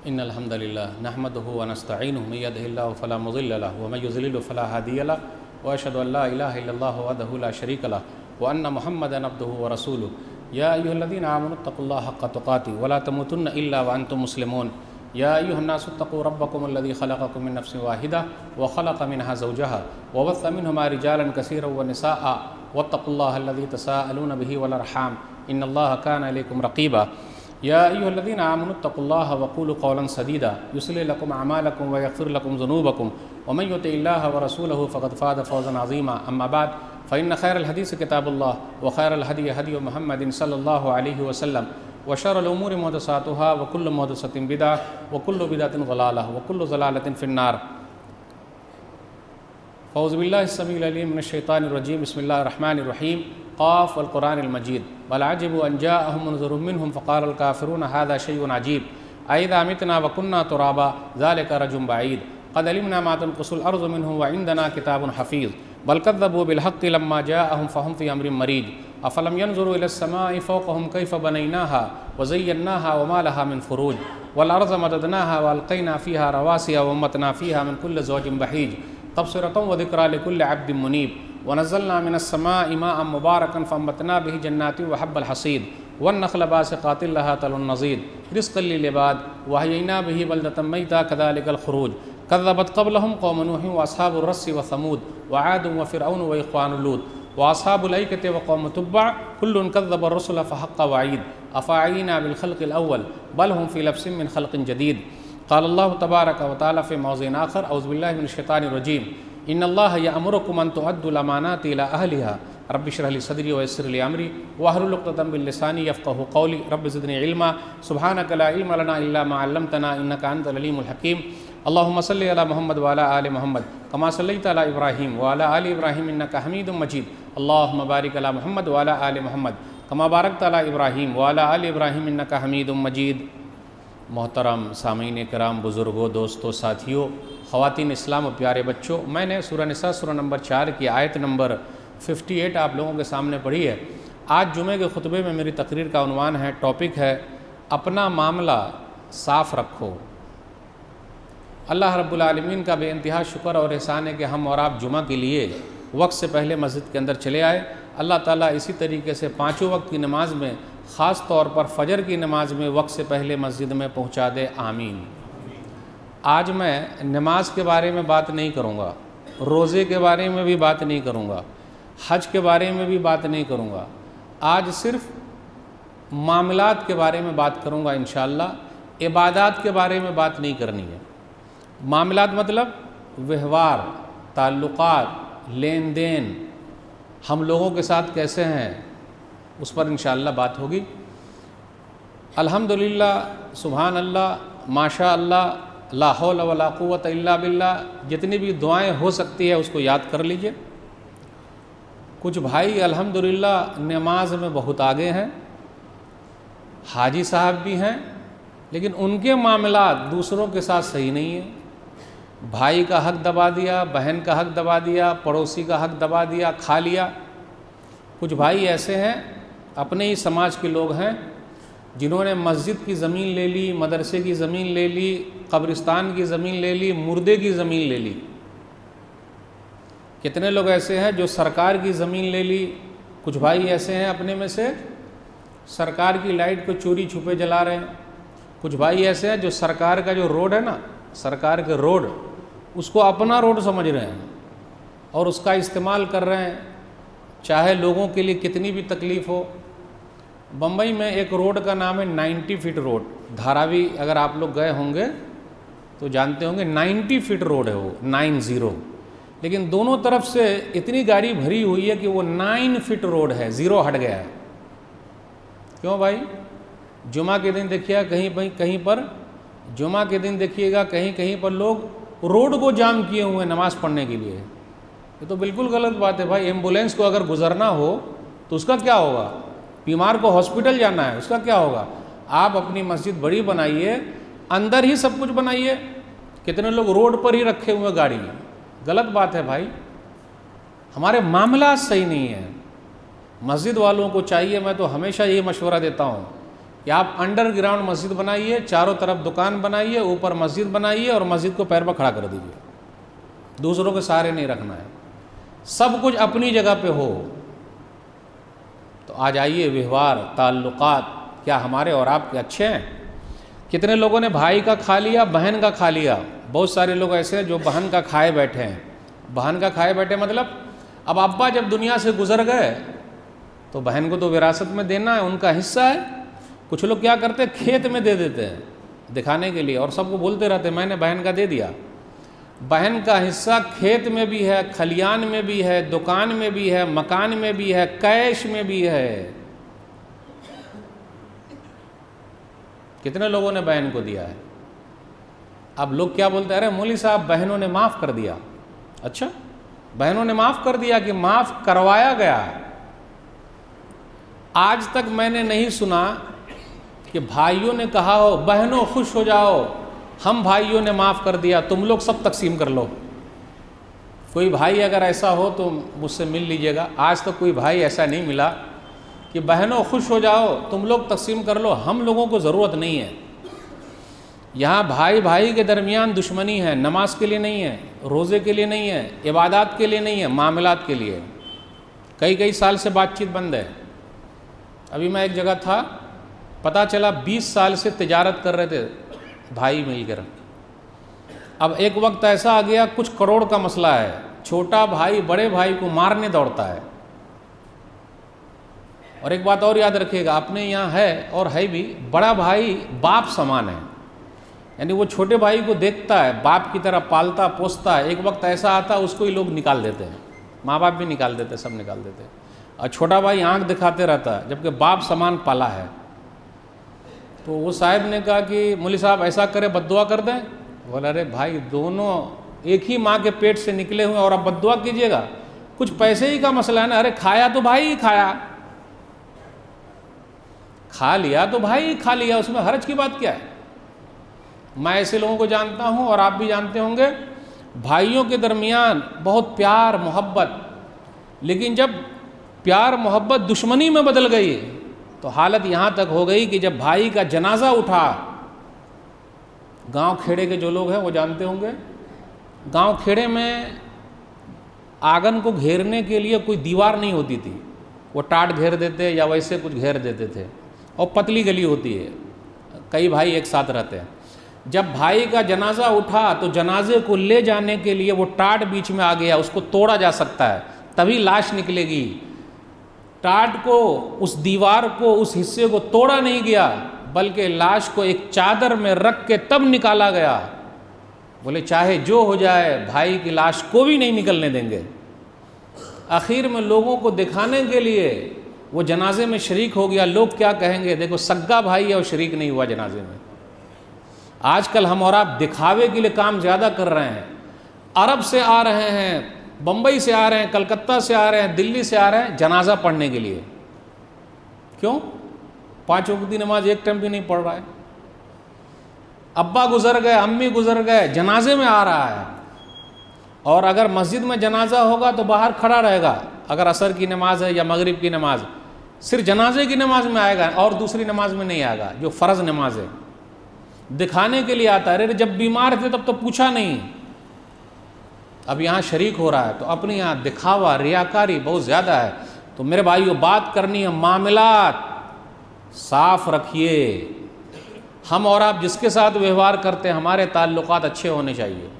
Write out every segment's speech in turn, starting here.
इन्नल हम्दुलिल्लाह नहमदुहु व नस्तईनुहु मन यहदिहिल्लाहु फला मुज़िल्ल लहु व मन युज़लिलहु फला हादिय लहु व अशहदु अल्ला इलाहा इल्लल्लाहु वहदहु ला शरीक लहु व अन्न मुहम्मदन अब्दुहु व रसूलुहु या अय्युहल्लज़ीना आमनु तक़ुल्लाहा हक़्क़ तुक़ातिहि व ला तमूतुन्न इल्ला व अन्तुम मुस्लिमून या अय्युहन्नासु इत्तक़ू रब्बकुमुल्लज़ी ख़लक़कुम मिन नफ़्सिन वाहिदा व ख़लक़ मिनहा ज़ौजहा व बस्स मिनहुमा रिजालन कसीरन व निसाअ वत्तक़ुल्लाहा अल्लज़ी तसाअलून बिही वल अर्हाम इन्नल्लाहा कान अलैकुम रक़ीबा या अय्युहल्लज़ीना आमनु इत्तक़ुल्लाहा व क़ूलू क़ौलन सदीदा युस्लिह लकुम अमालकुम व यग़फ़िर लकुम ज़ुनूबकुम व मन युतिइल्लाह व रसूलहु फ़क़द फ़ाज़ फ़ौज़न अज़ीमा अम्मा बाद फ़इन्न ख़ैरल हदीस किताबुल्लाह व ख़ैरल हदी हदी मुहम्मदिन सल्लल्लाहु अलैहि वसल्लम व शर्रुल उमूरि मुहदसातुहा व कुल्लु मुहदसतिन बिदअह व कुल्लु बिदअतिन ज़लालह व कुल्लु ज़लालतिन फ़िन्नार। फ़ौज़ु बिल्लाहि समीउल अलीम मिनश शैतानिर रजीम बिस्मिल्लाहिर रहमानिर रहीम क़ाफ़ वल क़ुरआनिल मजीद बल अजिबू अन जाअहुम मुनज़िरुम मिनहुम फ़क़ालल काफ़िरून हाज़ा शैउन अजीब अइज़ा मितना व कुन्ना तुराबा ज़ालिका रजुम बईद क़द अलिमना मा तनक़ुसुल अर्ज़ु मिनहुम व इंदना किताबुन हफ़ीज़ बल कज़्ज़बू बिल हक़्क़ि लम्मा जाअहुम फ़हुम फ़ी अम्रिन मरीज अफ़लम यंज़ुरू इलस समाई फ़ौक़हुम कैफ़ बनैनाहा व ज़य्यन्नाहा व मा लहा मिन फ़ुरूज वल अर्ज़ मददनाहा व अलक़ैना फ़ीहा रवासिय व अम्बतना फ़ीहा मिन कुल्लि ज़ौजिन बहीज तबसिरतन व ज़िक्रा लिकुल्लि अब्दिन मुनीब व नज़्ज़लना मिनस समाई माअन मुबारकन फ़अंबतना बिही जन्नातिन व हब्बल हसीद वन्नख़्ल बासिक़ातिन लहा तलुन नज़ीद रिज़्क़न लिल इबाद व अहयैना बिही बलदतन मैता कज़ालिकल ख़ुरूज कज़्ज़बत क़ब्लहुम क़ौमु नूहिन व अस्हाबुर रस्सि व समूद व आदुन व फ़िरऔन व इख़्वानु लूत व अस्हाबुल ऐकति व क़ौमु तुब्बअ कुल्लुन कज़्ज़ब अर्रुसुल फ़हक़्क़ वईद अफ़अयीना बिल ख़ल्क़िल अव्वल बल हुम फ़ी लब्सिन मिन ख़ल्क़िन जदीद क़ाल अल्लाहु तबारक व तआला फ़ी मौज़िन आख़र औज़ु बिल्लाहि मिनश शैतानिर रजीम इन्नल्लाह यअमुरुकुम अन तुअद्दुल अमानाति इला अहलिहा रब्बि इश्रह ली सदरी व यस्सिर ली अमरी वहलुल उक़्दतम मिन लिसानी यफ़क़हू क़ौली रब्बि ज़िदनी इल्मा सुब्हानक ला इल्मा लना इल्ला मा अल्लमतना इन्नका अंतल अलीमुल हकीम अल्लाहुम्मा सल्लि अला मुहम्मद व अला आलि मुहम्मद कमा सल्लैता अला इब्राहीम व अला आलि इब्राहीम इन्नका हमीदुम मजीद अल्लाहुम्मा बारिक अला मुहम्मद व अला आलि मुहम्मद कमा बारकता अला इब्राहीम व अला आलि इब्राहीम इन्नका हमीदुम मजीद। मोहतरम सामीन कराम, बुज़ुर्गों, दोस्तों, साथियों, ख़वातीन इस्लाम और प्यारे बच्चों, मैंने सूरह निसा सूरह नंबर 4 की आयत नंबर 58 आप लोगों के सामने पढ़ी है। आज जुमे के खुतबे में मेरी तकरीर का उन्वान है, टॉपिक है अपना मामला साफ़ रखो। अल्लाह रब्बुल आलमीन का बेइंतहा शुक्र और एहसान है कि हम और आप जुमा के लिए वक्त से पहले मस्जिद के अंदर चले आए। अल्लाह ताला इसी तरीके से पाँचों वक्त की नमाज में, ख़ास तौर पर फ़जर की नमाज में वक्त से पहले मस्जिद में पहुंचा दे, आमीन। आज मैं नमाज के बारे में बात नहीं करूंगा, रोज़े के बारे में भी बात नहीं करूंगा, हज के बारे में भी बात नहीं करूंगा। आज सिर्फ मामलात के बारे में बात करूंगा इंशाअल्लाह। इबादात के बारे में बात नहीं करनी है। मामलात मतलब व्यवहार, ताल्लुकात, लेन देन, हम लोगों के साथ कैसे हैं, उस पर इंशाअल्लाह बात होगी। अल्हम्दुलिल्लाह, सुभान अल्लाह, माशा अल्लाह, ला हौला वला कुव्वता इल्ला बिल्लाह, जितनी भी दुआएं हो सकती है उसको याद कर लीजिए। कुछ भाई अल्हम्दुलिल्लाह नमाज में बहुत आगे हैं, हाजी साहब भी हैं, लेकिन उनके मामलात दूसरों के साथ सही नहीं है। भाई का हक दबा दिया, बहन का हक दबा दिया, पड़ोसी का हक दबा दिया, खा लिया। कुछ भाई ऐसे हैं, अपने ही समाज के लोग हैं, जिन्होंने मस्जिद की ज़मीन ले ली, मदरसे की ज़मीन ले ली, कब्रिस्तान की ज़मीन ले ली, मुर्दे की ज़मीन ले ली। कितने लोग ऐसे हैं जो सरकार की ज़मीन ले ली। कुछ भाई ऐसे हैं अपने में से सरकार की लाइट को चोरी छुपे जला रहे हैं। कुछ भाई ऐसे हैं जो सरकार का जो रोड है ना, सरकार के रोड, उसको अपना रोड समझ रहे हैं और उसका इस्तेमाल कर रहे हैं, चाहे लोगों के लिए कितनी भी तकलीफ़ हो। बम्बई में एक रोड का नाम है 90 फीट रोड, धारावी, अगर आप लोग गए होंगे तो जानते होंगे 90 फीट रोड है वो, 90। लेकिन दोनों तरफ से इतनी गाड़ी भरी हुई है कि वो 9 फीट रोड है, 0 हट गया है। क्यों भाई? जुमा के दिन देखिएगा कहीं पर जुमा के दिन देखिएगा कहीं कहीं पर लोग रोड को जाम किए हुए हैं नमाज़ पढ़ने के लिए। ये तो बिल्कुल गलत बात है भाई। एम्बुलेंस को अगर गुजरना हो तो उसका क्या होगा? बीमार को हॉस्पिटल जाना है, उसका क्या होगा? आप अपनी मस्जिद बड़ी बनाइए, अंदर ही सब कुछ बनाइए। कितने लोग रोड पर ही रखे हुए गाड़ी, गलत बात है भाई। हमारे मामला सही नहीं है। मस्जिद वालों को चाहिए, मैं तो हमेशा ये मशवरा देता हूँ कि आप अंडरग्राउंड मस्जिद बनाइए, चारों तरफ दुकान बनाइए, ऊपर मस्जिद बनाइए और मस्जिद को पैर पर खड़ा कर दीजिए, दूसरों के सहारे नहीं रखना है, सब कुछ अपनी जगह पे हो। तो आज आइए, व्यवहार, ताल्लुकात क्या हमारे और आपके अच्छे हैं? कितने लोगों ने भाई का खा लिया, बहन का खा लिया। बहुत सारे लोग ऐसे हैं जो बहन का खाए बैठे हैं। बहन का खाए बैठे मतलब अब अब्बा जब दुनिया से गुजर गए तो बहन को तो विरासत में देना है, उनका हिस्सा है। कुछ लोग क्या करते हैं, खेत में दे देते हैं दिखाने के लिए, और सबको बोलते रहते हैं मैंने बहन का दे दिया। बहन का हिस्सा खेत में भी है, खलियान में भी है, दुकान में भी है, मकान में भी है, कैश में भी है। कितने लोगों ने बहन को दिया है। अब लोग क्या बोलते हैं, अरे मौलवी साहब बहनों ने माफ़ कर दिया। अच्छा, बहनों ने माफ़ कर दिया कि माफ़ करवाया गया? आज तक मैंने नहीं सुना कि भाइयों ने कहा हो बहनों खुश हो जाओ, हम भाइयों ने माफ़ कर दिया, तुम लोग सब तकसीम कर लो। कोई भाई अगर ऐसा हो तो मुझसे मिल लीजिएगा। आज तक कोई भाई ऐसा नहीं मिला कि बहनों खुश हो जाओ, तुम लोग तकसीम कर लो, हम लोगों को ज़रूरत नहीं है। यहाँ भाई भाई के दरमियान दुश्मनी है, नमाज के लिए नहीं है, रोज़े के लिए नहीं है, इबादत के लिए नहीं है, मामलात के लिए। कई साल से बातचीत बंद है। अभी मैं एक जगह था, पता चला 20 साल से तिजारत कर रहे थे भाई मिलकर। अब एक वक्त ऐसा आ गया, कुछ करोड़ का मसला है, छोटा भाई बड़े भाई को मारने दौड़ता है। और एक बात और याद रखिएगा, अपने यहाँ है और है भी, बड़ा भाई बाप समान है, यानी वो छोटे भाई को देखता है, बाप की तरह पालता पोसता है। एक वक्त ऐसा आता है उसको ही लोग निकाल देते हैं, माँ बाप भी निकाल देते, सब निकाल देते हैं, और छोटा भाई आंख दिखाते रहता है, जबकि बाप समान पाला है। तो वो साहब ने कहा कि मौलवी साहब ऐसा करें, बद्दुआ कर दें। बोला अरे भाई दोनों एक ही माँ के पेट से निकले हुए और अब बद्दुआ कीजिएगा, कुछ पैसे ही का मसला है ना। अरे खाया तो भाई ही खाया, खा लिया तो भाई ही खा लिया, उसमें हर्ज की बात क्या है? मैं ऐसे लोगों को जानता हूँ और आप भी जानते होंगे, भाइयों के दरमियान बहुत प्यार मोहब्बत, लेकिन जब प्यार मोहब्बत दुश्मनी में बदल गई तो हालत यहाँ तक हो गई कि जब भाई का जनाजा उठा, गांव खेड़े के जो लोग हैं वो जानते होंगे, गांव खेड़े में आंगन को घेरने के लिए कोई दीवार नहीं होती थी, वो टाट घेर देते या वैसे कुछ घेर देते थे, और पतली गली होती है, कई भाई एक साथ रहते हैं। जब भाई का जनाजा उठा तो जनाजे को ले जाने के लिए वो टाट बीच में आ गया, उसको तोड़ा जा सकता है तभी लाश निकलेगी। टाट को, उस दीवार को, उस हिस्से को तोड़ा नहीं गया, बल्कि लाश को एक चादर में रख के तब निकाला गया। बोले चाहे जो हो जाए भाई की लाश को भी नहीं निकलने देंगे। आखिर में लोगों को दिखाने के लिए वो जनाजे में शरीक हो गया। लोग क्या कहेंगे, देखो सग्गा भाई है और शरीक नहीं हुआ जनाजे में। आजकल हम और आप दिखावे के लिए काम ज़्यादा कर रहे हैं। अरब से आ रहे हैं, बम्बई से आ रहे हैं, कलकत्ता से आ रहे हैं, दिल्ली से आ रहे हैं जनाजा पढ़ने के लिए। क्यों? 5 वक्त की नमाज एक टाइम भी नहीं पढ़ रहा है। अब्बा गुजर गए, अम्मी गुजर गए, जनाजे में आ रहा है। और अगर मस्जिद में जनाजा होगा तो बाहर खड़ा रहेगा, अगर असर की नमाज है या मगरिब की नमाज, सिर्फ जनाजे की नमाज में आएगा और दूसरी नमाज में नहीं आएगा जो फ़र्ज़ नमाज है। दिखाने के लिए आता है। अरे जब बीमार थे तब तो पूछा नहीं, अब यहाँ शरीक हो रहा है तो अपने यहाँ दिखावा, रियाकारी बहुत ज़्यादा है। तो मेरे भाइयों, बात करनी है, मामलात साफ रखिए। हम और आप जिसके साथ व्यवहार करते हैं, हमारे ताल्लुकात अच्छे होने चाहिए।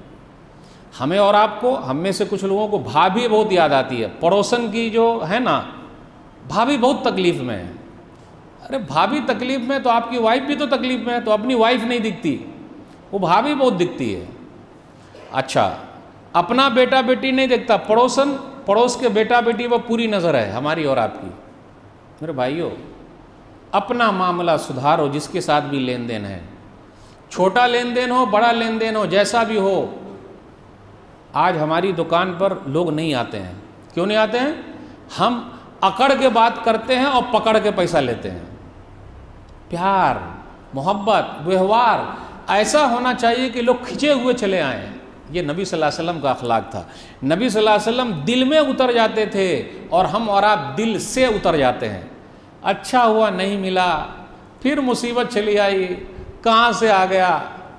हमें और आपको, हम में से कुछ लोगों को भाभी बहुत याद आती है। पड़ोसन की जो है ना, भाभी बहुत तकलीफ़ में है। अरे भाभी तकलीफ़ में तो आपकी वाइफ भी तो तकलीफ़ में है, तो अपनी वाइफ नहीं दिखती, वो भाभी बहुत दिखती है। अच्छा, अपना बेटा बेटी नहीं देखता, पड़ोसन, पड़ोस के बेटा बेटी पर पूरी नज़र है हमारी और आपकी। मेरे भाइयों, अपना मामला सुधारो, जिसके साथ भी लेन देन है, छोटा लेन देन हो बड़ा लेन देन हो, जैसा भी हो। आज हमारी दुकान पर लोग नहीं आते हैं। क्यों नहीं आते हैं? हम अकड़ के बात करते हैं और पकड़ के पैसा लेते हैं। प्यार मोहब्बत व्यवहार ऐसा होना चाहिए कि लोग खिंचे हुए चले आएँ। ये नबी सल्लल्लाहु अलैहि वसल्लम का अखलाक था। नबी सल्लल्लाहु अलैहि वसल्लम दिल में उतर जाते थे और हम और आप दिल से उतर जाते हैं। अच्छा हुआ नहीं मिला, फिर मुसीबत चली आई, कहाँ से आ गया।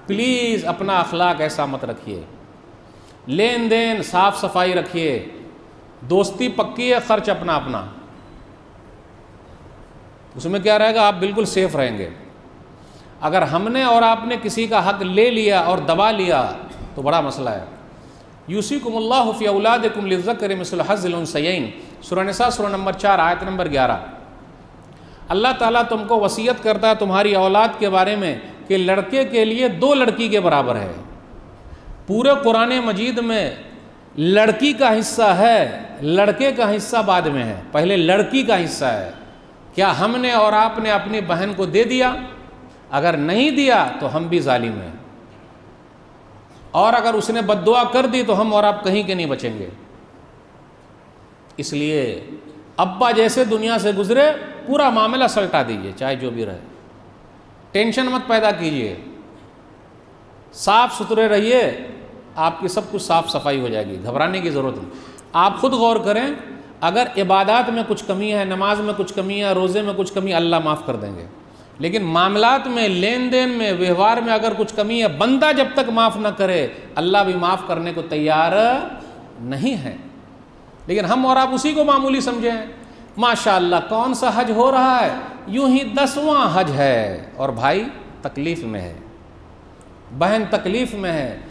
प्लीज़ अपना अखलाक ऐसा मत रखिए, लेन देन साफ सफाई रखिए, दोस्ती पक्की है, खर्च अपना अपना, उसमें क्या रहेगा, आप बिल्कुल सेफ रहेंगे। अगर हमने और आपने किसी का हक ले लिया और दबा लिया तो बड़ा मसला है। यूसीकुमुल्लाहु फी औलादिकुम लिज़्ज़करि मिस्लु हज़्ज़िल उन्सयैन, सूरह निसा सूरह नंबर 4 आयत नंबर 11। अल्लाह ताला तुमको वसीयत करता है तुम्हारी औलाद के बारे में कि लड़के के लिए 2 लड़की के बराबर है। पूरे कुरान मजीद में लड़की का हिस्सा है, लड़के का हिस्सा बाद में है, पहले लड़की का हिस्सा है। क्या हमने और आपने अपनी बहन को दे दिया? अगर नहीं दिया तो हम भी जालिम हैं, और अगर उसने बद्दुआ कर दी तो हम और आप कहीं के नहीं बचेंगे। इसलिए अब्बा जैसे दुनिया से गुजरे पूरा मामला सल्टा दीजिए, चाहे जो भी रहे, टेंशन मत पैदा कीजिए, साफ सुथरे रहिए, आपकी सब कुछ साफ सफाई हो जाएगी, घबराने की ज़रूरत नहीं। आप खुद गौर करें, अगर इबादत में कुछ कमी है, नमाज में कुछ कमी है, रोज़े में कुछ कमी, अल्लाह माफ़ कर देंगे। लेकिन मामलात में, लेन देन में, व्यवहार में अगर कुछ कमी है, बंदा जब तक माफ़ न करे अल्लाह भी माफ़ करने को तैयार नहीं है। लेकिन हम और आप उसी को मामूली समझें। माशाअल्लाह कौन सा हज हो रहा है, यूं ही 10वां हज है, और भाई तकलीफ़ में है, बहन तकलीफ़ में है,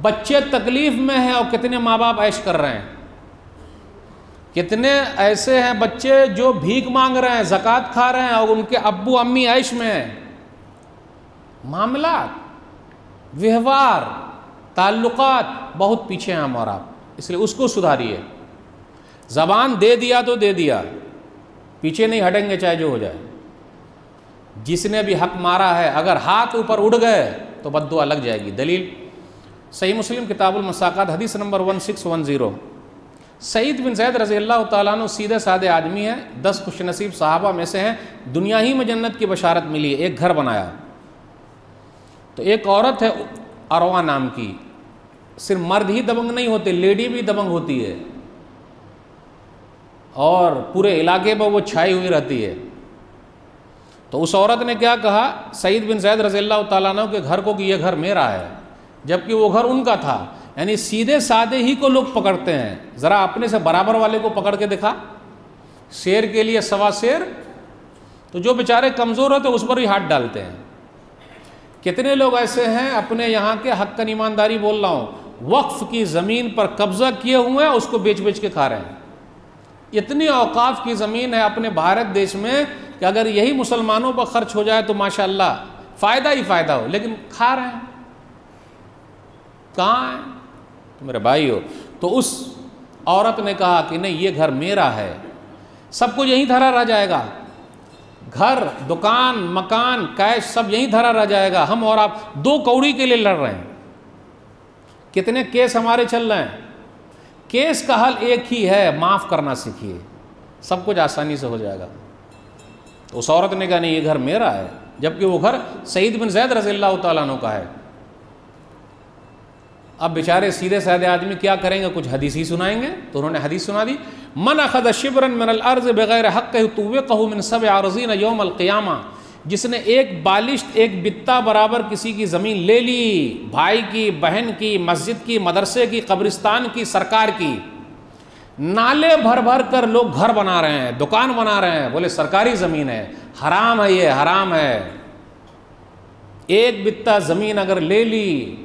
बच्चे तकलीफ़ में हैं, और कितने माँ बाप ऐश कर रहे हैं। कितने ऐसे हैं बच्चे जो भीख मांग रहे हैं, ज़कात खा रहे हैं, और उनके अब्बू अम्मी ऐश में हैं। मामला, व्यवहार, ताल्लुकात बहुत पीछे हैं हम और आप, इसलिए उसको सुधारिए। ज़बान दे दिया तो दे दिया, पीछे नहीं हटेंगे चाहे जो हो जाए। जिसने भी हक मारा है, अगर हाथ ऊपर उड़ गए तो बद्दुआ लग जाएगी। दलील सही मुस्लिम किताबुल मसाकात हदीस नंबर 1610। सईद बिन ज़ैद रज़ी अल्लाह तआला अन्हु सीधे साधे आदमी हैं, 10 खुशनसीब सहाबा में से हैं। दुनिया ही में जन्नत की बशारत मिली है। एक घर बनाया तो एक औरत है अरवा नाम की, सिर्फ मर्द ही दबंग नहीं होते, लेडी भी दबंग होती है, और पूरे इलाके पर वो छाई हुई रहती है। तो उस औरत ने क्या कहा सईद बिन ज़ैद रज़ी अल्लाह तआला अन्हु के घर को कि यह घर मेरा है, जबकि वो घर उनका था। यानी सीधे साधे ही को लोग पकड़ते हैं, ज़रा अपने से बराबर वाले को पकड़ के दिखा। शेर के लिए सवा शेर, तो जो बेचारे कमज़ोर होते उस पर ही हाथ डालते हैं। कितने लोग ऐसे हैं, अपने यहाँ के हक़्क़न ईमानदारी बोल रहा हूँ, वक्फ़ की ज़मीन पर कब्ज़ा किए हुए हैं, उसको बेच बेच के खा रहे हैं। इतनी औकाफ़ की ज़मीन है अपने भारत देश में कि अगर यही मुसलमानों पर ख़र्च हो जाए तो माशाअल्लाह फ़ायदा ही फ़ायदा हो, लेकिन खा रहे हैं। कहाँ है तो मेरे भाई हो। तो उस औरत ने कहा कि नहीं, ये घर मेरा है, सब कुछ यहीं धरा रह जाएगा, घर, दुकान, मकान, कैश सब यहीं धरा रह जाएगा। हम और आप 2 कौड़ी के लिए लड़ रहे हैं। कितने केस हमारे चल रहे हैं। केस का हल एक ही है, माफ़ करना सीखिए, सब कुछ आसानी से हो जाएगा। तो उस औरत ने कहा नहीं, ये घर मेरा है, जबकि वो घर सईद बिन ज़ैद रज़ी अल्लाह तआला अन्हु का है। अब बेचारे सीधे साधे आदमी क्या करेंगे, कुछ हदीस ही सुनाएंगे। तो उन्होंने हदीस सुना दी, मन अखद शिब्रन मिनल अर्ज़ बगैर हक़्क़िही तुव्विक़हु मिन सब'i आरज़ीन यौमल क़ियामा। जिसने एक बालिश्त, एक बित्ता बराबर किसी की ज़मीन ले ली, भाई की, बहन की, मस्जिद की, मदरसे की, कब्रिस्तान की, सरकार की, नाले भर भर कर लोग घर बना रहे हैं, दुकान बना रहे हैं, बोले सरकारी ज़मीन है, हराम है, ये हराम है। एक बित्ता ज़मीन अगर ले ली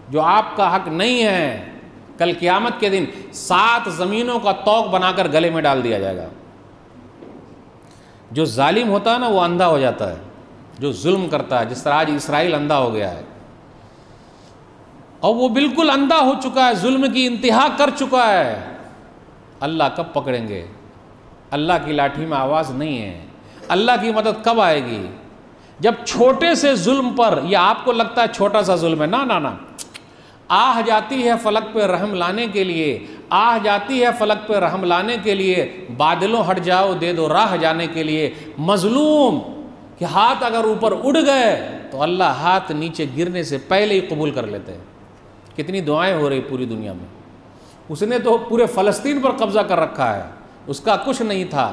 जो आपका हक नहीं है, कल क़यामत के दिन 7 ज़मीनों का तौक बनाकर गले में डाल दिया जाएगा। जो जालिम होता है ना, वो अंधा हो जाता है, जो जुल्म करता है, जिस तरह आज इसराइल अंधा हो गया है, और वो बिल्कुल अंधा हो चुका है, जुल्म की इंतहा कर चुका है। अल्लाह कब पकड़ेंगे? अल्लाह की लाठी में आवाज़ नहीं है। अल्लाह की मदद कब आएगी? जब छोटे से जुल्म पर, या आपको लगता है छोटा सा जुल्म है, ना ना ना, आह जाती है फलक पे रहम लाने के लिए, आह जाती है फलक पे रहम लाने के लिए, बादलों हट जाओ दे दो राह जाने के लिए। मजलूम के हाथ अगर ऊपर उड़ गए तो अल्लाह हाथ नीचे गिरने से पहले ही कबूल कर लेते हैं। कितनी दुआएं हो रही पूरी दुनिया में। उसने तो पूरे फ़लस्तीन पर कब्ज़ा कर रखा है, उसका कुछ नहीं था।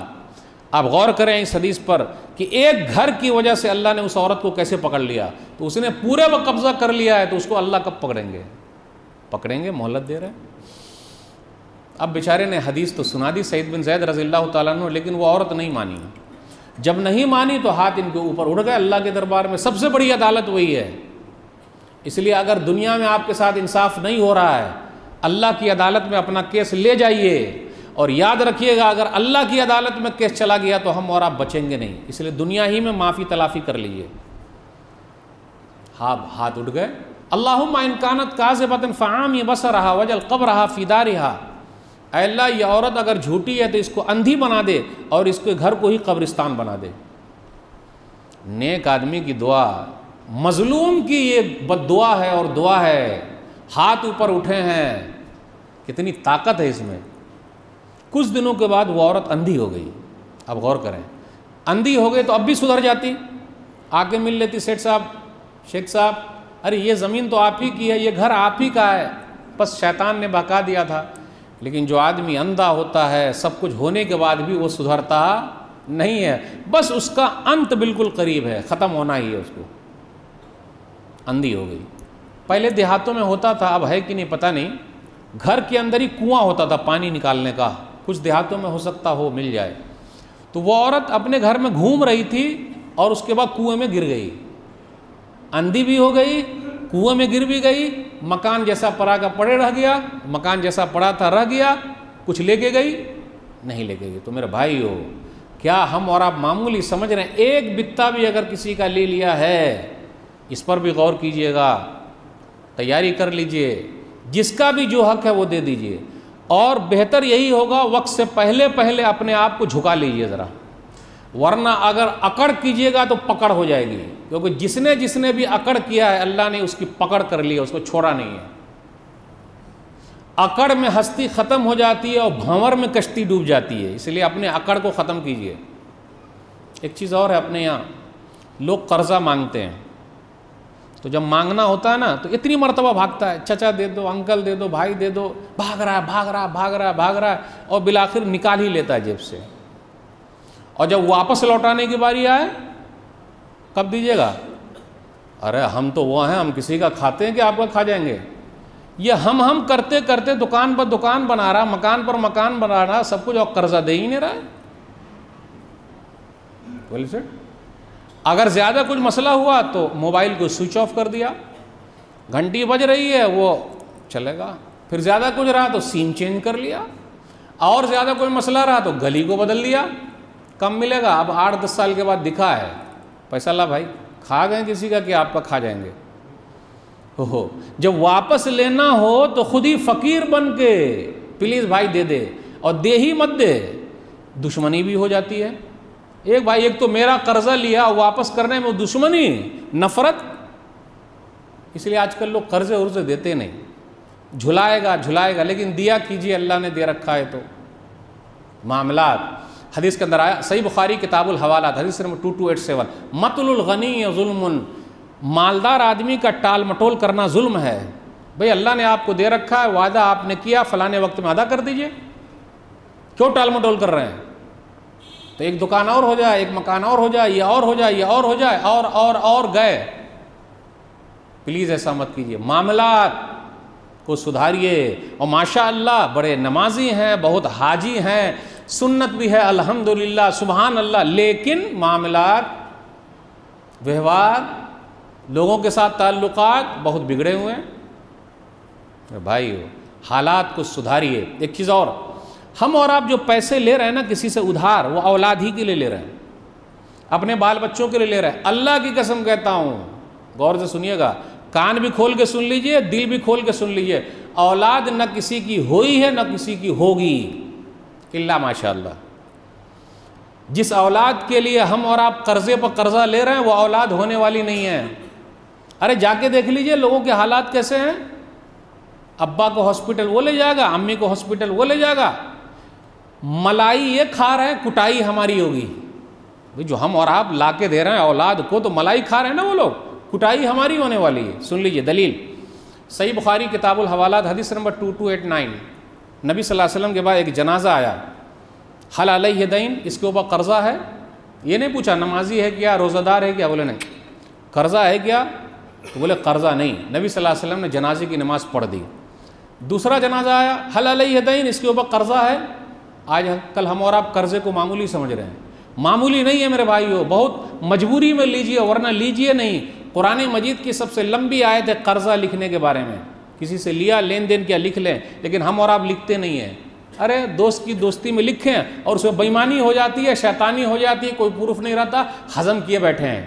आप गौर करें इस हदीस पर कि एक घर की वजह से अल्लाह ने उस औरत को कैसे पकड़ लिया। तो उसने पूरे वक्त कब्जा कर लिया है, तो उसको अल्लाह कब पकड़ेंगे? पकड़ेंगे, मोहलत दे रहे हैं। अब बेचारे ने हदीस तो सुना दी सईद बिन ज़ैद रज़ियल्लाहु ताला अन्हु, लेकिन वो औरत नहीं मानी। जब नहीं मानी तो हाथ इनके ऊपर उड़ गए। अल्लाह के दरबार में सबसे बड़ी अदालत वही है। इसलिए अगर दुनिया में आपके साथ इंसाफ नहीं हो रहा है, अल्लाह की अदालत में अपना केस ले जाइए, और याद रखिएगा अगर अल्लाह की अदालत में केस चला गया तो हम और आप बचेंगे नहीं। इसलिए दुनिया ही में माफ़ी तलाफ़ी कर लीजिए। हाथ उठ गए। अल्लाहुम्मा इन कानत काज़िबतन फ़आमी बसरहा वजल क़ब्रहा फ़ी दारिहा, अल्लाह ये औरत अगर झूठी है तो इसको अंधी बना दे और इसके घर को ही कब्रिस्तान बना दे। नेक आदमी की दुआ, मजलूम की ये बद्दुआ है और दुआ है। हाथ ऊपर उठे हैं, कितनी ताकत है इसमें। कुछ दिनों के बाद वो औरत अंधी हो गई। अब गौर करें, अंधी हो गई तो अब भी सुधर जाती, आके मिल लेती, सेठ साहब, शेख साहब, अरे ये ज़मीन तो आप ही की है, ये घर आप ही का है, बस शैतान ने बहका दिया था। लेकिन जो आदमी अंधा होता है, सब कुछ होने के बाद भी वो सुधरता नहीं है, बस उसका अंत बिल्कुल करीब है, ख़त्म होना ही है उसको। अंधी हो गई। पहले देहातों में होता था, अब है कि नहीं पता नहीं, घर के अंदर ही कुआं होता था पानी निकालने का। कुछ देहातों में हो सकता हो मिल जाए। तो वो औरत अपने घर में घूम रही थी और उसके बाद कुएं में गिर गई। अंधी भी हो गई, कुएं में गिर भी गई, मकान जैसा पड़ा का पड़े रह गया, मकान जैसा पड़ा था रह गया। कुछ लेके गई? नहीं लेके गई। तो मेरे भाई हो, क्या हम और आप मामूली समझ रहे हैं? एक बित्ता भी अगर किसी का ले लिया है, इस पर भी गौर कीजिएगा, तैयारी कर लीजिए, जिसका भी जो हक है वो दे दीजिए। और बेहतर यही होगा वक्त से पहले पहले अपने आप को झुका लीजिए ज़रा, वरना अगर अकड़ कीजिएगा तो पकड़ हो जाएगी। क्योंकि जिसने जिसने भी अकड़ किया है अल्लाह ने उसकी पकड़ कर ली है, उसको छोड़ा नहीं है। अकड़ में हस्ती ख़त्म हो जाती है और भंवर में कश्ती डूब जाती है। इसलिए अपने अकड़ को ख़त्म कीजिए। एक चीज़ और है, अपने यहाँ लोग कर्जा मांगते हैं, तो जब मांगना होता है ना तो इतनी मर्तबा भागता है, चचा दे दो, अंकल दे दो, भाई दे दो, भाग रहा है भाग रहा है भाग रहा है भाग रहा है, और बिलाखिर निकाल ही लेता है जेब से। और जब वापस लौटाने की बारी आए, कब दीजिएगा? अरे हम तो वो हैं, हम किसी का खाते हैं कि आपका खा जाएंगे? ये हम करते करते दुकान पर दुकान बना रहा, मकान पर मकान बना रहा, सब कुछ, और कर्जा दे ही नहीं रहा है। बोलिए सर, अगर ज़्यादा कुछ मसला हुआ तो मोबाइल को स्विच ऑफ कर दिया, घंटी बज रही है वो चलेगा। फिर ज़्यादा कुछ रहा तो सिम चेंज कर लिया, और ज़्यादा कोई मसला रहा तो गली को बदल लिया। कम मिलेगा? अब 8-10 साल के बाद दिखा है, पैसा ला भाई, खा गए किसी का कि आपका खा जाएंगे। हो जब वापस लेना हो तो खुद ही फ़कीर बन के प्लीज़ भाई दे दे, और दे ही मत दे, दुश्मनी भी हो जाती है। एक भाई, एक तो मेरा कर्जा लिया, वापस करने में दुश्मनी, नफरत। इसलिए आजकल लोग कर्जे उर्जे देते नहीं, झुलाएगा झुलाएगा, लेकिन दिया कीजिए, अल्लाह ने दे रखा है तो। मामलात हदीस के अंदर आया, सही बुखारी किताबुल हवालात, हदीस नंबर 2287, मतलुल गनी जुल्मुन, मालदार आदमी का टाल मटोल करना जुल्म है। भाई अल्लाह ने आपको दे रखा है, वादा आपने किया, फलाने वक्त में अदा कर दीजिए, क्यों टाल मटोल कर रहे हैं? तो एक दुकान और हो जाए, एक मकान और हो जाए, ये और हो जाए, ये और हो जाए, और गए। प्लीज़ ऐसा मत कीजिए, मामलात को सुधारिए। और माशाअल्लाह बड़े नमाजी हैं, बहुत हाजी हैं, सुन्नत भी है अल्हम्दुलिल्लाह, सुबहान अल्लाह, लेकिन मामलात, व्यवहार, लोगों के साथ ताल्लुकात बहुत बिगड़े हुए हैं। भाई हालात को सुधारिए। एक चीज़ और, हम और आप जो पैसे ले रहे हैं ना किसी से उधार, वो औलाद ही के लिए ले रहे हैं, अपने बाल बच्चों के लिए ले रहे हैं। अल्लाह की कसम कहता हूँ, गौर से सुनिएगा, कान भी खोल के सुन लीजिए, दिल भी खोल के सुन लीजिए, औलाद न किसी की हुई है न किसी की होगी, इल्ला माशाअल्लाह। जिस औलाद के लिए हम और आप कर्जे पर कर्जा ले रहे हैं वो औलाद होने वाली नहीं है। अरे जाके देख लीजिए लोगों के हालात कैसे हैं। अब्बा को हॉस्पिटल वो ले जाएगा, अम्मी को हॉस्पिटल वो ले जाएगा, मलाई ये खा रहे हैं, कुटाई हमारी होगी। भाई जो हम और आप ला के दे रहे हैं औलाद को, तो मलाई खा रहे हैं ना वो लोग, कुटाई हमारी होने वाली है। सुन लीजिए दलील, सही बुखारी किताबुल हवालात, हदीस नंबर 2289, नबी सल्लल्लाहु अलैहि वसल्लम के बाद एक जनाजा आया, हल अलैहि दैन, इसके ऊपर कर्जा है? ये नहीं पूछा नमाजी है क्या, रोज़ादार है क्या, बोले नहीं। कर्जा है क्या, तो बोले कर्जा नहीं। नबी सल्लल्लाहु अलैहि वसल्लम ने जनाजे की नमाज़ पढ़ दी। दूसरा जनाजा आया, हल अलैहि दैन, इसके ऊपर कर्जा है। आज कल हम और आप कर्जे को मामूली समझ रहे हैं, मामूली नहीं है मेरे भाइयों, बहुत मजबूरी में लीजिए वरना लीजिए नहीं। कुरान मजीद की सबसे लंबी आयत है कर्जा लिखने के बारे में। किसी से लिया, लेन देन किया, लिख लें, लेकिन हम और आप लिखते नहीं हैं। अरे दोस्त की दोस्ती में लिखें और उसमें बेईमानी हो जाती है, शैतानी हो जाती है, कोई प्रूफ नहीं रहता, हजम किए बैठे हैं।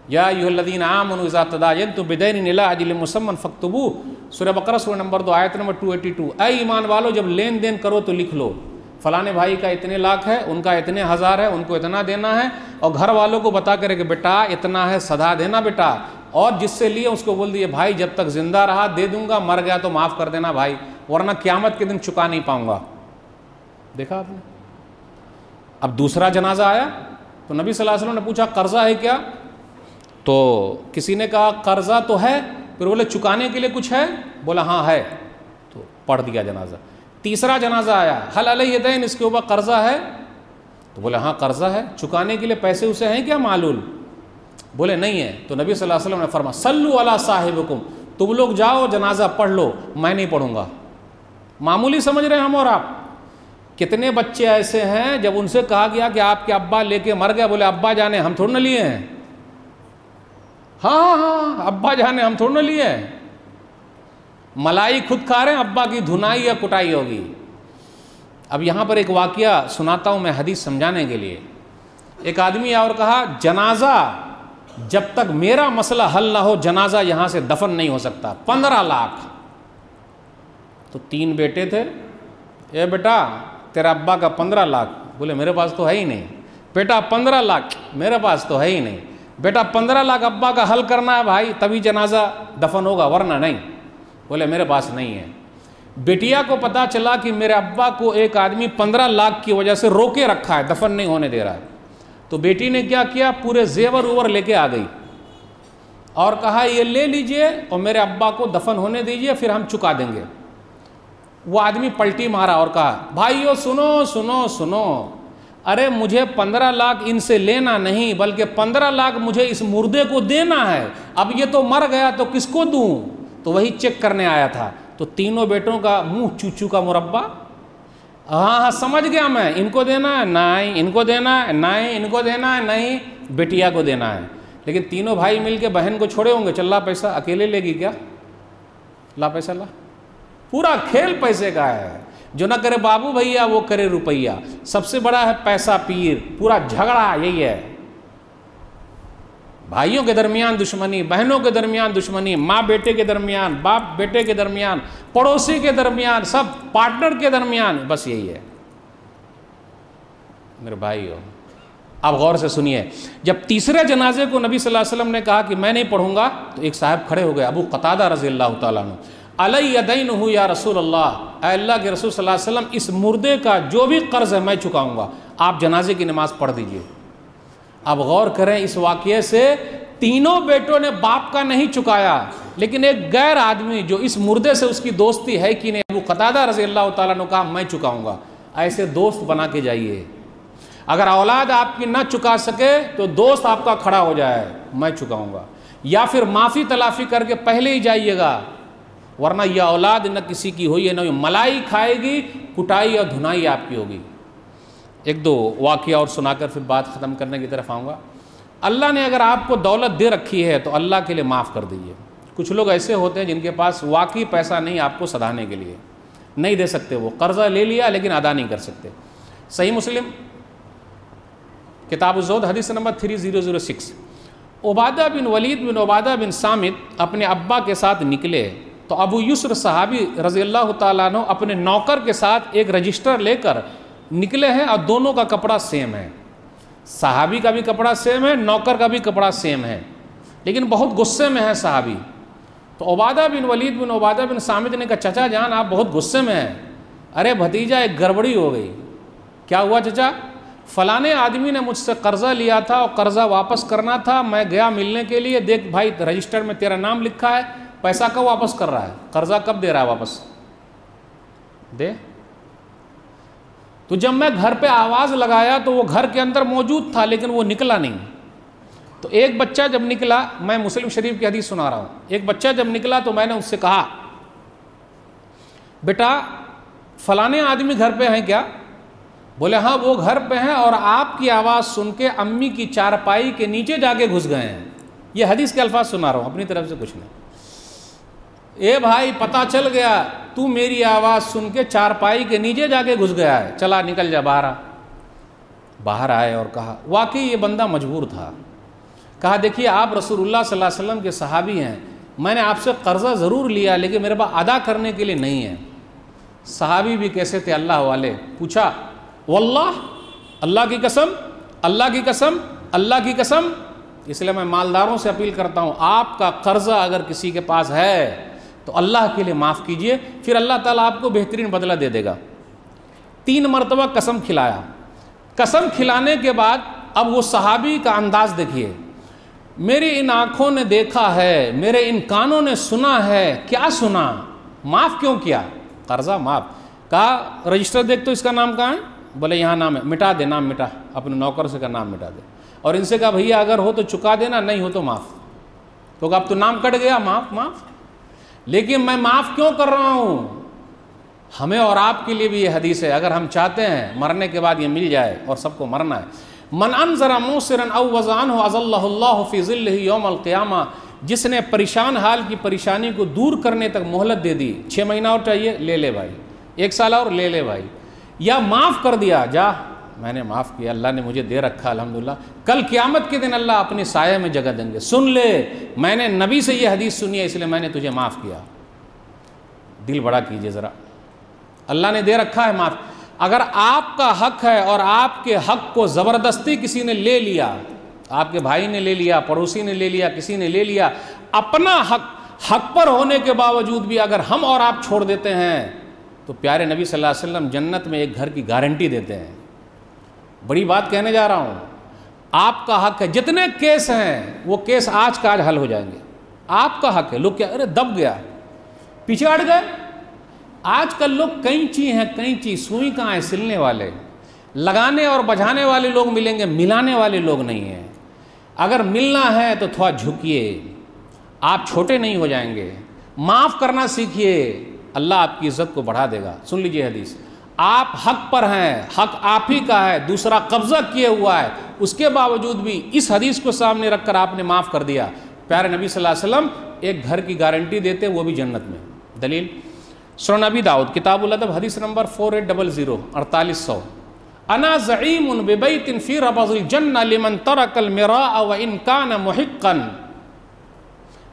या अय्युहल्लज़ीना आमनू इज़ा तदायनतुम बिदैनिन इला अजलिन मुसम्मन फक्तुबू, सूरह बकरा सूरह नंबर 2 आयत नंबर 282। ऐ ईमान वालो, जब लेन देन करो तो लिख लो, फलाने भाई का इतने लाख है, उनका इतने हज़ार है, उनको इतना देना है, और घर वालों को बता करे कि बेटा इतना है, सदा देना बेटा। और जिससे लिए उसको बोल दिए भाई जब तक जिंदा रहा दे दूंगा, मर गया तो माफ़ कर देना भाई, वरना क़यामत के दिन चुका नहीं पाऊंगा। देखा आपने। अब दूसरा जनाजा आया तो नबी सल्लल्लाहु अलैहि वसल्लम ने पूछा कर्जा है क्या, तो किसी ने कहा कर्जा तो है, फिर बोले चुकाने के लिए कुछ है, बोला हाँ है, तो पढ़ दिया जनाजा। तीसरा जनाजा आया, हल अलैहि दैन, इसके ऊपर कर्जा है, तो बोले हाँ कर्जा है, चुकाने के लिए पैसे उसे हैं क्या मालूल, बोले नहीं है। तो नबी सल्लल्लाहु अलैहि वसल्लम ने फरमाया सल्लु अला साहिबकुम, तुम लोग जाओ जनाजा पढ़ लो, मैं नहीं पढ़ूंगा। मामूली समझ रहे हैं हम और आप। कितने बच्चे ऐसे हैं जब उनसे कहा गया कि आपके अब्बा लेके मर गए, बोले अब्बा जाने हम थोड़ा ना लिए हैं। हाँ हाँ अब्बा जाने हम थोड़ा ना लिए हैं, मलाई खुद खा रहे हैं, अब्बा की धुनाई या कुटाई होगी। अब यहाँ पर एक वाकया सुनाता हूँ मैं हदीस समझाने के लिए। एक आदमी और कहा जनाजा जब तक मेरा मसला हल ना हो जनाजा यहाँ से दफन नहीं हो सकता। 15 लाख। तो 3 बेटे थे, ए बेटा तेरा अब्बा का 15 लाख, बोले मेरे पास तो है ही नहीं। बेटा 15 लाख, मेरे पास तो है ही नहीं। बेटा 15 लाख अब्बा का हल करना है भाई, तभी जनाजा दफन होगा, वरना नहीं। बोले मेरे पास नहीं है। बेटिया को पता चला कि मेरे अब्बा को एक आदमी 15 लाख की वजह से रोके रखा है, दफन नहीं होने दे रहा है। तो बेटी ने क्या किया, पूरे जेवर उवर लेके आ गई और कहा ये ले लीजिए और मेरे अब्बा को दफन होने दीजिए, फिर हम चुका देंगे। वो आदमी पलटी मारा और कहा भाइयों सुनो सुनो सुनो, अरे मुझे 15 लाख इनसे लेना नहीं, बल्कि 15 लाख मुझे इस मुर्दे को देना है। अब ये तो मर गया तो किसको दूं? तो वही चेक करने आया था। तो तीनों बेटों का मुंह चूचू का मुरब्बा। हाँ हाँ समझ गया मैं, इनको देना है नहीं, इनको देना है नहीं, इनको देना है नहीं, बेटिया को देना है। लेकिन तीनों भाई मिलके बहन को छोड़े होंगे, चल ला पैसा, अकेले लेगी क्या, ला पैसा ला। पूरा खेल पैसे का है। जो ना करे बाबू भैया वो करे रुपैया। सबसे बड़ा है पैसा पीर। पूरा झगड़ा यही है। भाइयों के दरमियान दुश्मनी, बहनों के दरमियान दुश्मनी, माँ बेटे के दरमियान, बाप बेटे के दरमियान, पड़ोसी के दरमियान, सब पार्टनर के दरमियान, बस यही है मेरे भाइयों। आप गौर से सुनिए, जब तीसरे जनाजे को नबी सल्लल्लाहु अलैहि वसल्लम ने कहा कि मैं नहीं पढ़ूंगा, तो एक साहब खड़े हो गए, अबू कतादा रज़ी अल्लाह तआला अन्हु, अलैया दैनुहु या रसूल अल्लाह, अल्लाह के रसूल सल्लल्लाहु अलैहि वसल्लम इस मुर्दे का जो भी कर्ज है मैं चुकाऊंगा, आप जनाजे की नमाज पढ़ दीजिए। अब गौर करें इस वाक़ये से, तीनों बेटों ने बाप का नहीं चुकाया, लेकिन एक गैर आदमी जो इस मुर्दे से उसकी दोस्ती है कि नहीं, अबू कतादा रज़ी अल्लाह तआला ने कहा मैं चुकाऊंगा। ऐसे दोस्त बना के जाइए। अगर औलाद आपकी ना चुका सके तो दोस्त आपका खड़ा हो जाए, मैं चुकाऊंगा, या फिर माफ़ी तलाफ़ी करके पहले ही जाइएगा, वरना यह औलाद न किसी की हुई है न मलाई खाएगी, कुटाई और धुनाई आपकी होगी। एक दो वाक़या और सुनाकर फिर बात ख़त्म करने की तरफ आऊँगा। अल्लाह ने अगर आपको दौलत दे रखी है तो अल्लाह के लिए माफ़ कर दीजिए। कुछ लोग ऐसे होते हैं जिनके पास वाकई पैसा नहीं आपको सधाने के लिए, नहीं दे सकते, वो कर्ज़ा ले लिया लेकिन अदा नहीं कर सकते। सही मुस्लिम किताब-उज़्ज़ुहद हदीस नंबर 3006, उबादा बिन वलीद बिन उबादा बिन सामित अपने अब्बा के साथ निकले तो अबू युस्र सहाबी रज़ी अल्लाह तआला अन्हु अपने नौकर के साथ एक रजिस्टर लेकर निकले हैं और दोनों का कपड़ा सेम है। सहाबी का भी कपड़ा सेम है, नौकर का भी कपड़ा सेम है, लेकिन बहुत गुस्से में है सहाबी। तो उबादा बिन वलीद बिन उबादा बिन सामित ने कहा चचा जान आप बहुत गुस्से में हैं। अरे भतीजा एक गड़बड़ी हो गई। क्या हुआ चचा? फलाने आदमी ने मुझसे कर्ज़ा लिया था और कर्ज़ा वापस करना था, मैं गया मिलने के लिए, देख भाई रजिस्टर में तेरा नाम लिखा है, पैसा कब वापस कर रहा है, कर्ज़ा कब दे रहा है वापस, दे। तो जब मैं घर पे आवाज़ लगाया तो वो घर के अंदर मौजूद था, लेकिन वो निकला नहीं। तो एक बच्चा जब निकला, मैं मुस्लिम शरीफ की हदीस सुना रहा हूँ, एक बच्चा जब निकला तो मैंने उससे कहा, बेटा फलाने आदमी घर पे हैं क्या? बोले हाँ वो घर पे हैं और आपकी आवाज़ सुन के अम्मी की चारपाई के नीचे जाके घुस गए हैं। ये हदीस के अल्फाज सुना रहा हूँ, अपनी तरफ से कुछ नहीं। ए भाई पता चल गया, तू मेरी आवाज़ सुन के चारपाई के नीचे जाके घुस गया है, चला निकल जा बाहर आ। बाहर आए और कहा, वाकई ये बंदा मजबूर था। कहा देखिए आप रसूलुल्लाह सल्लल्लाहु अलैहि वसल्लम के सहाबी हैं, मैंने आपसे कर्जा ज़रूर लिया लेकिन मेरे पास अदा करने के लिए नहीं है। सहाबी भी कैसे थे अल्लाह वाले, पूछा वल्लाह, अल्लाह की कसम, अल्लाह की कसम, अल्लाह की कसम। इसलिए मैं मालदारों से अपील करता हूँ, आपका कर्जा अगर किसी के पास है तो अल्लाह के लिए माफ़ कीजिए, फिर अल्लाह ताला आपको बेहतरीन बदला दे देगा। 3 मरतबा कसम खिलाया। कसम खिलाने के बाद अब वो सहाबी का अंदाज देखिए, मेरी इन आँखों ने देखा है, मेरे इन कानों ने सुना है। क्या सुना? माफ़ क्यों किया? कर्जा माफ़। कहा रजिस्टर देख तो इसका नाम कहाँ है? बोले यहाँ नाम है। मिटा दे, नाम मिटा, अपने नौकर से का नाम मिटा दे। और इनसे कहा भैया अगर हो तो चुका देना, नहीं हो तो माफ़। क्योंकि अब तो नाम कट गया, माफ़ माफ़। लेकिन मैं माफ़ क्यों कर रहा हूँ? हमें और आपके लिए भी ये हदीस है, अगर हम चाहते हैं मरने के बाद ये मिल जाए, और सबको मरना है। मन अनज़रा मूसिरन औ वज़ानहु अज़ल्लहुल्लाहु फ़ी ज़िल्लिही यौमल क़ियामा, जिसने परेशान हाल की परेशानी को दूर करने तक मोहलत दे दी, 6 महीना और चाहिए, ले ले भाई, 1 साल और ले ले भाई, या माफ़ कर दिया, जा मैंने माफ़ किया, अल्लाह ने मुझे दे रखा अल्हम्दुलिल्लाह, कल क़यामत के दिन अल्लाह अपने साये में जगह देंगे। सुन ले, मैंने नबी से ये हदीस सुनी है इसलिए मैंने तुझे माफ़ किया। दिल बड़ा कीजिए ज़रा, अल्लाह ने दे रखा है माफ़। अगर आपका हक है और आपके हक को ज़बरदस्ती किसी ने ले लिया, आपके भाई ने ले लिया, पड़ोसी ने ले लिया, किसी ने ले लिया, अपना हक पर होने के बावजूद भी अगर हम और आप छोड़ देते हैं तो प्यारे नबी सल्लल्लाहु अलैहि वसल्लम जन्नत में एक घर की गारंटी देते हैं। बड़ी बात कहने जा रहा हूँ, आपका हक है। जितने केस हैं वो केस आज का आज हल हो जाएंगे। आपका हक है। लोग क्या, अरे दब गया, पीछे हट गए। आजकल लोग कैंची हैं, कैंची, सुई कहाँ है सिलने वाले, लगाने और बजाने वाले लोग मिलेंगे, मिलाने वाले लोग नहीं हैं। अगर मिलना है तो थोड़ा झुकिए, आप छोटे नहीं हो जाएंगे। माफ़ करना सीखिए, अल्लाह आपकी इज़्ज़त को बढ़ा देगा। सुन लीजिए हदीस, आप हक पर हैं, हक आप ही का है, दूसरा कब्ज़ा किए हुआ है, उसके बावजूद भी इस हदीस को सामने रखकर आपने माफ़ कर दिया। प्यारे नबी सल्लल्लाहु अलैहि वसल्लम एक घर की गारंटी देते, वो भी जन्नत में। दलील सुनन अबी दाऊद किताबुल अदब हदीस नंबर 4800 4800, अना ज़ईमुन बिबैतिन फ़ी रबज़िल जन्नह लिमन तरकल मिराअ व इन कान मुहिक्कन,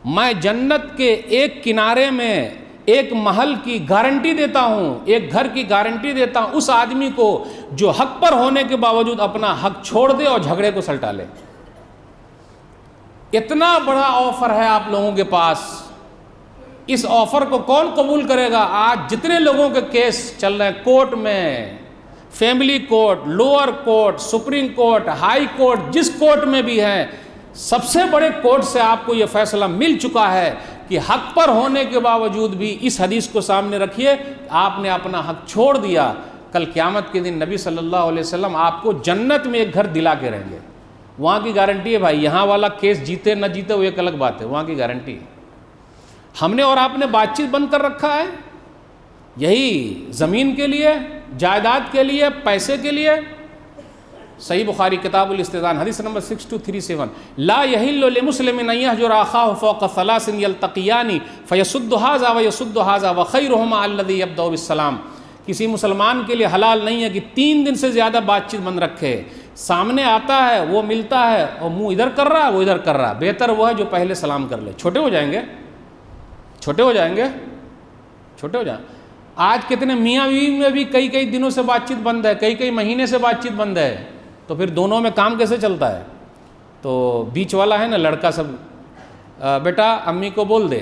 मैं जन्नत के एक किनारे में एक महल की गारंटी देता हूँ, एक घर की गारंटी देता हूँ उस आदमी को जो हक पर होने के बावजूद अपना हक छोड़ दे और झगड़े को सलटा ले। इतना बड़ा ऑफर है आप लोगों के पास, इस ऑफर को कौन कबूल करेगा? आज जितने लोगों के केस चल रहे हैं कोर्ट में, family court, lower court, supreme court, high court, जिस कोर्ट में भी है, सबसे बड़े कोर्ट से आपको यह फैसला मिल चुका है कि हक पर होने के बावजूद भी इस हदीस को सामने रखिए, आपने अपना हक छोड़ दिया, कल क़यामत के दिन नबी सल्लल्लाहु अलैहि वसल्लम आपको जन्नत में एक घर दिला के रहेंगे। वहाँ की गारंटी है भाई। यहाँ वाला केस जीते न जीते वो एक अलग बात है, वहाँ की गारंटी है। हमने और आपने बातचीत बंद कर रखा है, यही ज़मीन के लिए, जायदाद के लिए, पैसे के लिए। सही बुखारी किताबुल इस्तिज़ान हदीस नंबर 6237, ला यहिल्लु लिमुस्लिमिन अन यहजुर अखाहु फौक़ सलासिन यल्तक़ियानी फ़यसुद्दु हाज़ा व यसुद्दु हाज़ा व ख़ैरुहुमा अल्लज़ी यब्दउ बिस्सलाम। किसी मुसलमान के लिए हलाल नहीं है कि 3 दिन से ज़्यादा बातचीत बंद रखे। सामने आता है, वो मिलता है और मुँह इधर कर रहा है, वो इधर कर रहा है, बेहतर वो है जो पहले सलाम कर ले। छोटे हो जाएंगे, छोटे हो जाएंगे, छोटे हो जाए। आज कितने मियाँ बीवी में भी कई कई दिनों से बातचीत बंद है, कई कई महीने से बातचीत बंद है, तो फिर दोनों में काम कैसे चलता है? तो बीच वाला है ना लड़का, सब बेटा अम्मी को बोल दे,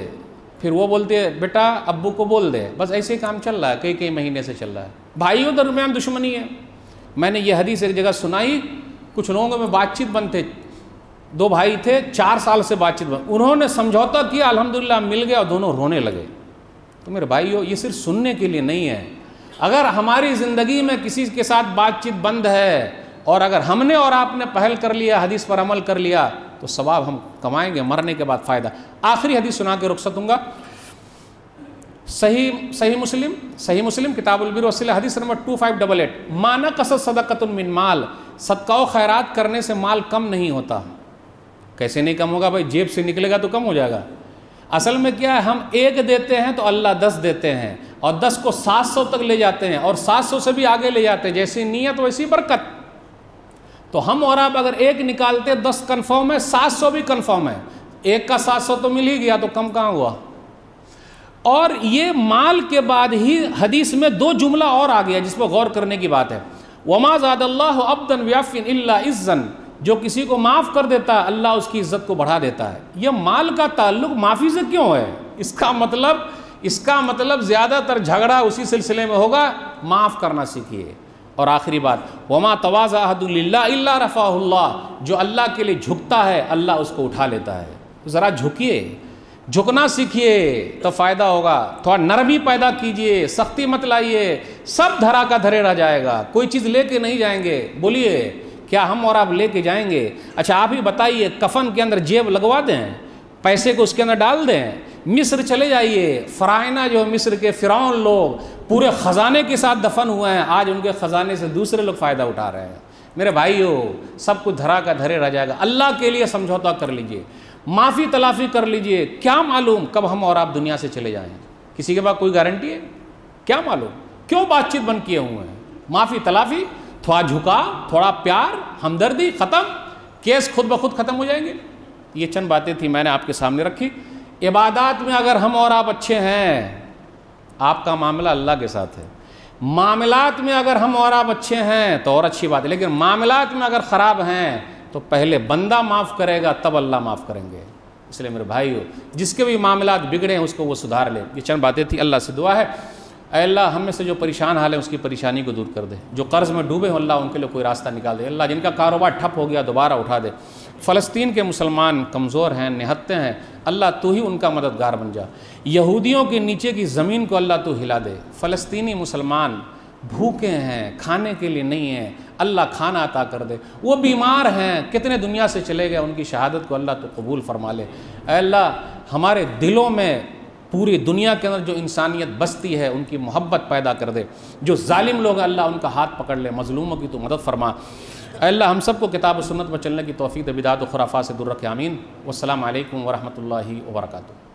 फिर वो बोलते हैं बेटा अब्बू को बोल दे, बस ऐसे ही काम चल रहा है, कई कई महीने से चल रहा है। भाइयों दरमियान दुश्मनी है। मैंने ये हदीस एक जगह सुनाई, कुछ लोगों में बातचीत बंद थे, 2 भाई थे, 4 साल से बातचीत बंद, उन्होंने समझौता किया, अल्हम्दुलिल्लाह मिल गया और दोनों रोने लगे। तो मेरे भाइयों, ये सिर्फ सुनने के लिए नहीं है, अगर हमारी ज़िंदगी में किसी के साथ बातचीत बंद है और अगर हमने और आपने पहल कर लिया, हदीस पर अमल कर लिया, तो सवाब हम कमाएंगे, मरने के बाद फ़ायदा। आखिरी हदीस सुना के रुखसत दूंगा। सही मुस्लिम किताबुल बिर वसीला हदीस नंबर 2588, माना कसद सदक़तुन मिन माल, सदका व खैरात करने से माल कम नहीं होता। कैसे नहीं कम होगा भाई? जेब से निकलेगा तो कम हो जाएगा। असल में क्या है, हम 1 देते हैं तो अल्लाह 10 देते हैं, और 10 को 700 तक ले जाते हैं, और 700 से भी आगे ले जाते हैं। जैसी नीयत वैसी बरकत। तो हम और आप अगर 1 निकालते 10 कन्फर्म है, 700 भी कन्फर्म है। 1 का 700 तो मिल ही गया, तो कम कहाँ हुआ। और ये माल के बाद ही हदीस में 2 जुमला और आ गया जिस पर गौर करने की बात है। वमा ज़ादल्लाहु अब्दन व्याफिन इल्ला इज़्ज़न, जो किसी को माफ़ कर देता है अल्लाह उसकी इज़्ज़त को बढ़ा देता है। यह माल का ताल्लुक माफ़ी से क्यों है? इसका मतलब ज़्यादातर झगड़ा उसी सिलसिले में होगा। माफ़ करना सीखिए। और आखिरी बात, वमा तवाज़ा अहदुन लिल्लाह इल्ला रफ़अहुल्लाह, जो अल्लाह के लिए झुकता है अल्लाह उसको उठा लेता है। तो ज़रा झुकिए, झुकना सीखिए तो फ़ायदा होगा। थोड़ा नरमी पैदा कीजिए, सख्ती मत लाइए, सब धरा का धरे रह जाएगा। कोई चीज़ लेके नहीं जाएंगे। बोलिए, क्या हम और आप लेके जाएंगे? अच्छा आप ही बताइए, कफन के अंदर जेब लगवा दें, पैसे को उसके अंदर डाल दें? मिस्र चले जाइए, फ़राइना जो मिस्र के फ़िरौन लोग पूरे ख़जाने के साथ दफन हुए हैं, आज उनके ख़जाने से दूसरे लोग फ़ायदा उठा रहे हैं। मेरे भाइयों, सब कुछ धरा का धरे रह जाएगा। अल्लाह के लिए समझौता कर लीजिए, माफ़ी तलाफ़ी कर लीजिए। क्या मालूम कब हम और आप दुनिया से चले जाएं? किसी के पास कोई गारंटी है? क्या मालूम? क्यों बातचीत बंद किए हुए हैं? माफ़ी तलाफ़ी, थोड़ा झुका, थोड़ा प्यार, हमदर्दी, ख़त्म, केस खुद ब खुद ख़त्म हो जाएंगे। ये चंद बातें थी मैंने आपके सामने रखी। इबादत में अगर हम और आप अच्छे हैं, आपका मामला अल्लाह के साथ है। मामलात में अगर हम और आप अच्छे हैं तो और अच्छी बात है, लेकिन मामलात में अगर ख़राब हैं तो पहले बंदा माफ़ करेगा तब अल्लाह माफ़ करेंगे। इसलिए मेरे भाइयों, जिसके भी मामलात बिगड़े हैं उसको वो सुधार ले। ये चंद बातें थी। अल्लाह से दुआ है, ऐ अल्लाह हम में से जो परेशान हाल है उसकी परेशानी को दूर कर दे। जो कर्ज़ में डूबे हो अल्लाह उनके लिए कोई रास्ता निकाल दे। अल्लाह जिनका कारोबार ठप हो गया दोबारा उठा दे। फ़लस्तीन के मुसलमान कमज़ोर हैं, निहत्ते हैं, अल्लाह तू ही उनका मददगार बन जा। यहूदियों के नीचे की ज़मीन को अल्लाह तू हिला दे। फ़लस्तीनी मुसलमान भूखे हैं, खाने के लिए नहीं हैं, अल्लाह खाना अता कर दे। वो बीमार हैं, कितने दुनिया से चले गए, उनकी शहादत को अल्लाह तो कबूल फरमा ले। ऐ अल्लाह हमारे दिलों में पूरी दुनिया के अंदर जो इंसानियत बसती है उनकी मोहब्बत पैदा कर दे। जो जालिम लोग अल्लाह उनका हाथ पकड़ ले, मज़लूमों की तो मदद फरमा। अल्लाह हम सबको किताब और सुन्नत पर चलने की तौफ़ीक़ दे, बिदात और खुराफात से दूर रखे। आमीन। वस्सलामु अलैकुम व रहमतुल्लाहि व बरकातुहू।